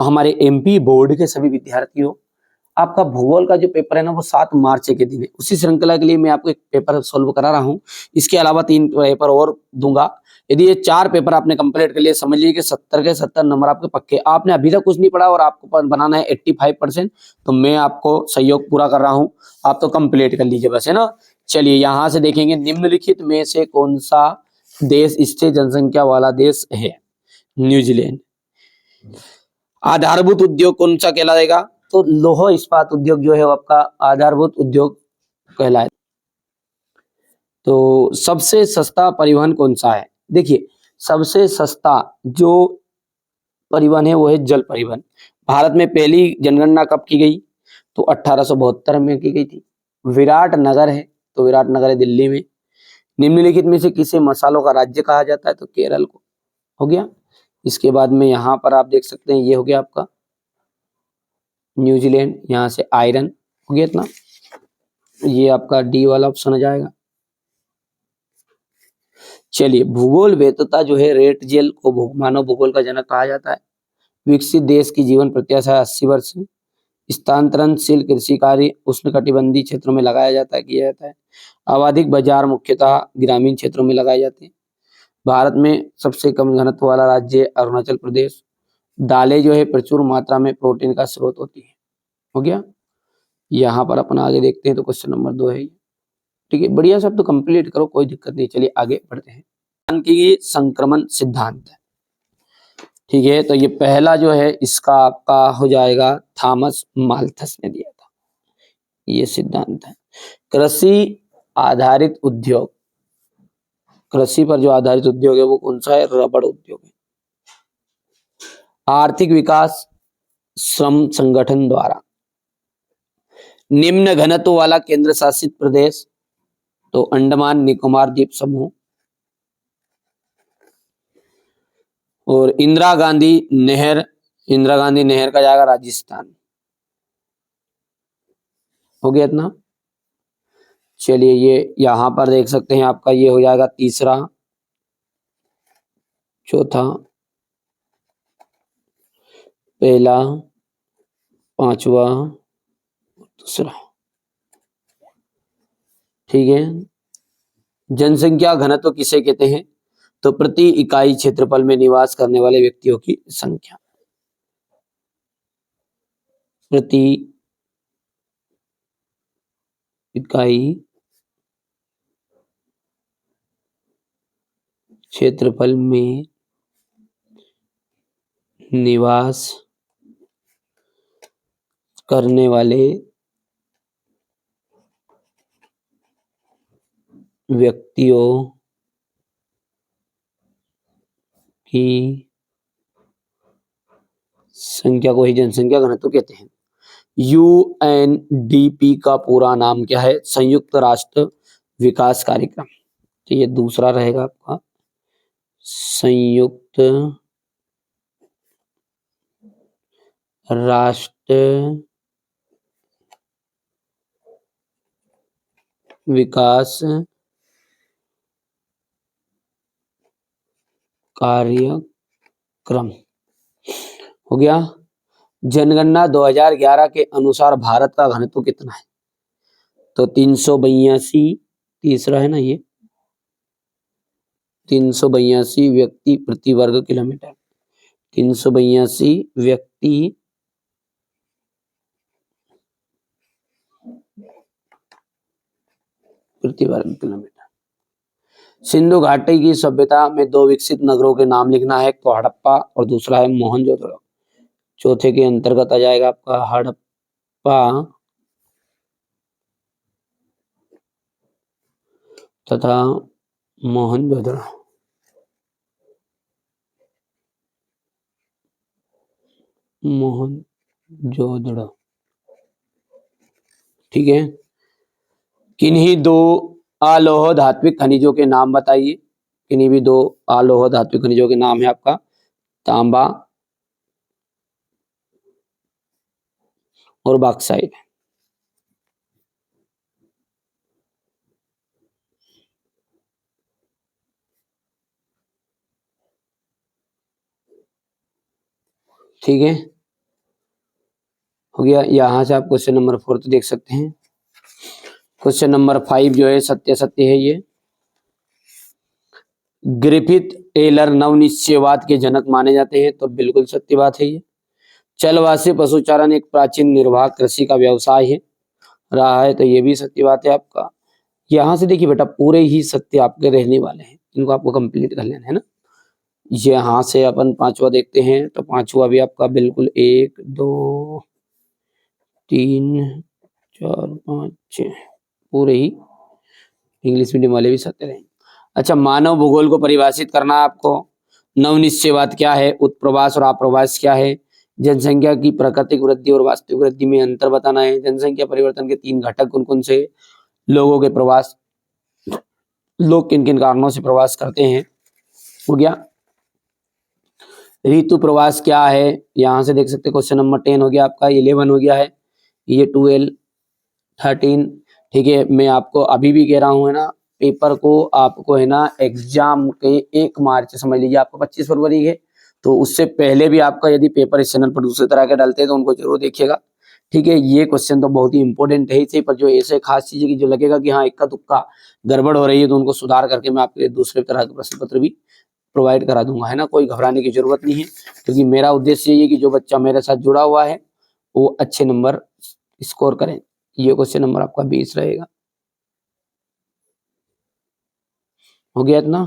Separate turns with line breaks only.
हमारे MP board के सभी विद्यार्थियों, आपका भूगोल का जो पेपर है ना वो 7 मार्च के दिन है। उसी श्रृंखला के लिए मैं आपको एक पेपर सॉल्व करा रहा हूँ। इसके अलावा 3 पेपर और दूंगा। यदि ये 4 पेपर आपने कंप्लीट कर लिए, समझ लीजिए कि 70 के 70 नंबर आपके पक्के। आपने अभी तक कुछ नहीं पढ़ा और आपको बनाना है 85%, तो मैं आपको सहयोग पूरा कर रहा हूँ। आप तो कंप्लीट कर लीजिए बस, है ना। चलिए यहाँ से देखेंगे, निम्नलिखित में से कौन सा देश स्थिर जनसंख्या वाला देश है? न्यूजीलैंड। आधारभूत उद्योग कौन सा कहलाएगा? तो लौह इस्पात उद्योग जो है वो आपका आधारभूत उद्योग कहलाए। तो सबसे सस्ता परिवहन कौन सा है? देखिए, सबसे सस्ता जो परिवहन है वो है जल परिवहन। भारत में पहली जनगणना कब की गई? तो 1872 में की गई थी। विराट नगर है, तो विराट नगर है दिल्ली में। निम्नलिखित में से किसे मसालों का राज्य कहा जाता है? तो केरल को। हो गया। इसके बाद में यहाँ पर आप देख सकते हैं, ये हो गया आपका न्यूजीलैंड। यहाँ से आयरन हो गया इतना, ये आपका डी वाला ऑप्शन आ जाएगा। चलिए, भूगोल वेत्ता जो है रेट जेल को मानव भूगोल का जनक कहा जाता है। विकसित देश की जीवन प्रत्याशा 80 वर्ष है। स्थानांतरणशील कृषि कार्य उष्णकटिबंधीय क्षेत्रों में लगाया जाता है, किया जाता है। आवधिक बाजार मुख्यतः ग्रामीण क्षेत्रों में लगाए जाते हैं। भारत में सबसे कम घनत्व वाला राज्य है अरुणाचल प्रदेश। दालें जो है प्रचुर मात्रा में प्रोटीन का स्रोत होती है। हो गया। यहाँ पर अपन आगे देखते हैं, तो क्वेश्चन नंबर 2 है। ठीक है, बढ़िया सब तो कंप्लीट करो, कोई दिक्कत नहीं। चलिए आगे बढ़ते हैं। की संक्रमण सिद्धांत है। ठीक है, तो ये पहला जो है इसका आपका हो जाएगा, थॉमस माल्थस ने दिया था ये सिद्धांत है। कृषि आधारित उद्योग, कृषि पर जो आधारित उद्योग है वो कौन सा है? रबड़ उद्योग है। आर्थिक विकास श्रम संगठन द्वारा। निम्न घनत्व वाला केंद्र शासित प्रदेश, तो अंडमान निकोबार द्वीप समूह। और इंदिरा गांधी नहर, इंदिरा गांधी नहर का जाएगा राजस्थान। हो गया इतना। चलिए, ये यहां पर देख सकते हैं आपका, ये हो जाएगा तीसरा, चौथा, पहला, पांचवा, दूसरा। ठीक है। जनसंख्या घनत्व किसे कहते हैं? तो प्रति इकाई क्षेत्रफल में निवास करने वाले व्यक्तियों की संख्या। प्रति इकाई क्षेत्रफल में निवास करने वाले व्यक्तियों की संख्या को ही जनसंख्या घनत्व कहते हैं। यूएनडीपी का पूरा नाम क्या है? संयुक्त राष्ट्र विकास कार्यक्रम। तो ये दूसरा रहेगा आपका, संयुक्त राष्ट्र विकास कार्यक्रम। हो गया। जनगणना 2011 के अनुसार भारत का घनत्व कितना है? तो 382, तीसरा है ना ये, 382 व्यक्ति प्रति वर्ग किलोमीटर। 382 व्यक्ति प्रति वर्ग किलोमीटर। सिंधु घाटी की सभ्यता में 2 विकसित नगरों के नाम लिखना है, एक तो हड़प्पा और दूसरा है मोहनजोदड़ो। चौथे के अंतर्गत आ जाएगा आपका हड़प्पा तथा मोहनजोदड़ो। मोहनजोदड़ो। ठीक है। किन्हीं 2 अलोह धात्विक खनिजों के नाम बताइए। किन्हीं भी 2 अलोह धात्विक खनिजों के नाम है आपका, तांबा और बॉक्साइट। ठीक है। हो गया। यहाँ से आप क्वेश्चन नंबर 4 देख सकते हैं। क्वेश्चन नंबर 5 जो है सत्य सत्य है ये। ग्रिफिथ टेलर नवनिश्चयवाद के जनक माने जाते हैं, तो बिल्कुल सत्य बात है ये। चलवासी पशुचारण एक प्राचीन निर्वाह कृषि का व्यवसाय है रहा है, तो ये भी सत्य बात है आपका। यहाँ से देखिए बेटा पूरे ही सत्य आपके रहने वाले हैं, इनको आपको कंप्लीट कर लेना है ना। यहाँ से अपन पांचवा देखते हैं, तो पांचवा भी आपका बिल्कुल 1 2 3 4 5 6 पूरे ही इंग्लिश मीडियम वाले भी सत्य रहेंगे। अच्छा, मानव भूगोल को परिभाषित करना है आपको। नवनिश्चयवाद क्या है, उत्प्रवास और आप्रवास क्या है, जनसंख्या की प्राकृतिक वृद्धि और वास्तविक वृद्धि में अंतर बताना है, जनसंख्या परिवर्तन के 3 घटक कौन कौन से, लोगों के प्रवास, लोग किन किन कारणों से प्रवास करते हैं, हो गया। ऋतु प्रवास क्या है, यहाँ से देख सकते हैं क्वेश्चन नंबर 10 हो गया आपका, 11 हो गया है, ये 12 13। ठीक है, मैं आपको अभी भी कह रहा हूँ है ना, पेपर को आपको है ना एग्जाम के 1 मार्च समझ लीजिए आपको 25 फरवरी है, तो उससे पहले भी आपका यदि पेपर इस चैनल पर दूसरे तरह के डालते हैं तो उनको जरूर देखिएगा। ठीक है, ये क्वेश्चन तो बहुत ही इंपॉर्टेंट है इसे, पर जो ऐसे खास चीजें की जो लगेगा कि हाँ इक्का दुक्का गड़बड़ हो रही है तो उनको सुधार करके मैं आपके लिए दूसरे तरह के प्रश्न पत्र भी प्रोवाइड करा दूंगा, है ना। कोई घबराने की जरूरत नहीं है, क्योंकि मेरा उद्देश्य ये है कि जो बच्चा मेरे साथ जुड़ा हुआ है वो अच्छे नंबर स्कोर करें। ये क्वेश्चन नंबर आपका 20 रहेगा। हो गया इतना।